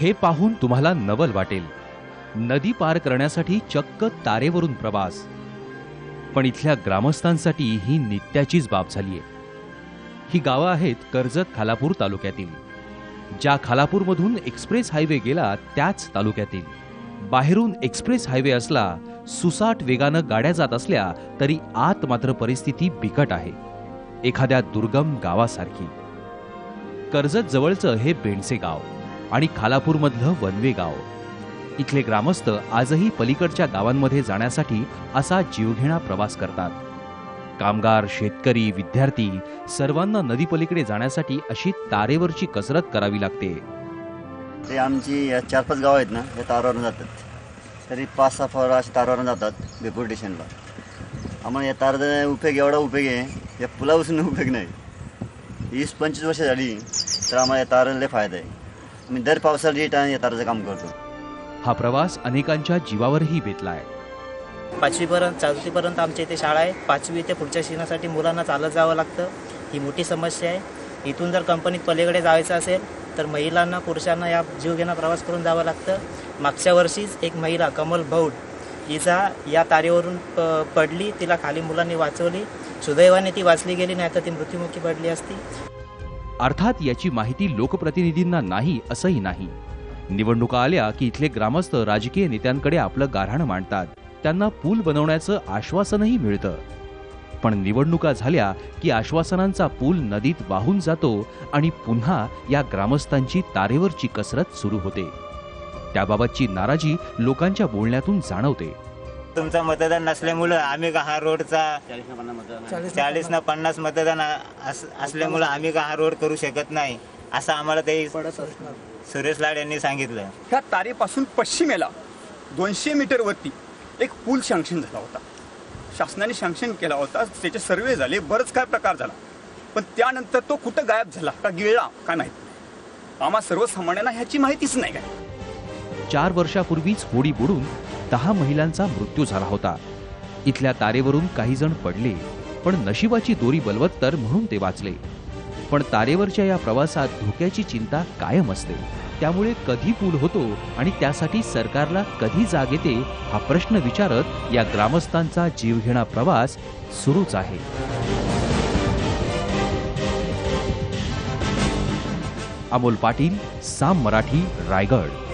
हे पाहून तुम्हाला नवल वाटेल, नदी पार करण्यासाठी चक्क तारेवरून प्रवास. पण इथल्या ग्रामस्थांसाठी ही नित्याचीच बाब झालीये. ही गावं आहेत कर्जत खालापूर तालुक्यातील. ज्या खालापूरमधून एक्सप्रेस हायवे गेला त्याच तालुक्यातील. बाहेरून एक्सप्रेस हायवे असला, सुसाट वेगानं गाड्या जात असल्या तरी आत मात्र परिस्थिती बिकट आहे, एखाद्या दुर्गम गावासारखी. कर्जत जवळचं हे बेंडसे गाव आणि खालापूरमधलं वनवे गाव. इथले ग्रामस्थ आजही पलीकडच्या गावांमध्ये जाण्यासाठी असा जीवघेणा प्रवास करतात. कामगार, शेतकरी, विद्यार्थी सर्वांना नदीपलीकडे जाण्यासाठी अशी तारेवरची कसरत करावी लागते. ते आमची 4-5 गाव आहेत ना, हे तारावरून जातात. तरी 5-6 फवारा असे तारावरून जातात बेपूर स्टेशनला. आम्हाला या ताराचा उपयोग एवढा उपयोग आहे, या पुलापासून उपयोग नाही. 20-25 वर्ष झाली तर आम्हाला या ताराला लय फायदा आहे. आम्ही दर पावसाळ्यात या ताराचं काम करतो. हा प्रवास अनेकांच्या जीवावरही बेतलाय. 5वीपर्यंत 4थीपर्यंत आमच्या इथे शाळा आहे. 5वी ते पुढच्या शिक्षणासाठी मुलांना चालत जावं लागतं. ही मोठी समस्या आहे. इथून जर कंपनीत पलीकडे जायचं असेल तर महिलांना पुरुषांना या जीवघेणा प्रवास करून जावं लागतं. मागच्या वर्षीच एक महिला कमल भौड हिचा या तारेवरून पडली. तिला खाली मुलांनी वाचवली. सुदैवाने ती वाचली गेली, नाही तर ती मृत्युमुखी पडली असती. अर्थात याची माहिती लोकप्रतिनिधींना नाही असंही नाही. निवडणुका आल्या की इथले ग्रामस्थ राजकीय नेत्यांकडे आपलं गाऱ्हाण मांडतात. त्यांना पूल बनवण्याचं आश्वासनही मिळतं. पण निवडणुका झाल्या की आश्वासनांचा पूल नदीत वाहून जातो आणि पुन्हा या ग्रामस्थांची तारेवरची कसरत सुरू होते. त्याबाबतची नाराजी लोकांच्या बोलण्यातून जाणवते. तुमचं मतदान नसल्यामुळं आम्ही का हा रोडचा 40 ना 50 मतदान असल्यामुळं आम्ही का हा रोड करू शकत नाही, असं आम्हाला ते सुरेश लाड यांनी सांगितलं. ह्या तारेपासून पश्चिमेला 200 मीटर वरती एक पूल सँक्शन झाला होता. शासनाने सँक्शन केला होता, त्याचे सर्वे झाले, बरंच काय प्रकार झाला. पण त्यानंतर तो कुठं गायब झाला का गिळला काय माहिती. आम्हा सर्वसामान्यांना ह्याची माहितीच नाही काय. 4 वर्षापूर्वीच होडी बुडून 10 महिलांचा मृत्यू झाला होता. इथल्या तारेवरून काही जण पडले, पण नशिबाची दोरी बलवत्तर म्हणून ते वाचले. पण तारेवरच्या या प्रवासात धोक्याची चिंता कायम असते. त्यामुळे कधी पूल होतो आणि त्यासाठी सरकारला कधी जाग येते हा प्रश्न विचारत या ग्रामस्थांचा जीवघेणा प्रवास सुरूच आहे. अमोल पाटील, साम मराठी, रायगड.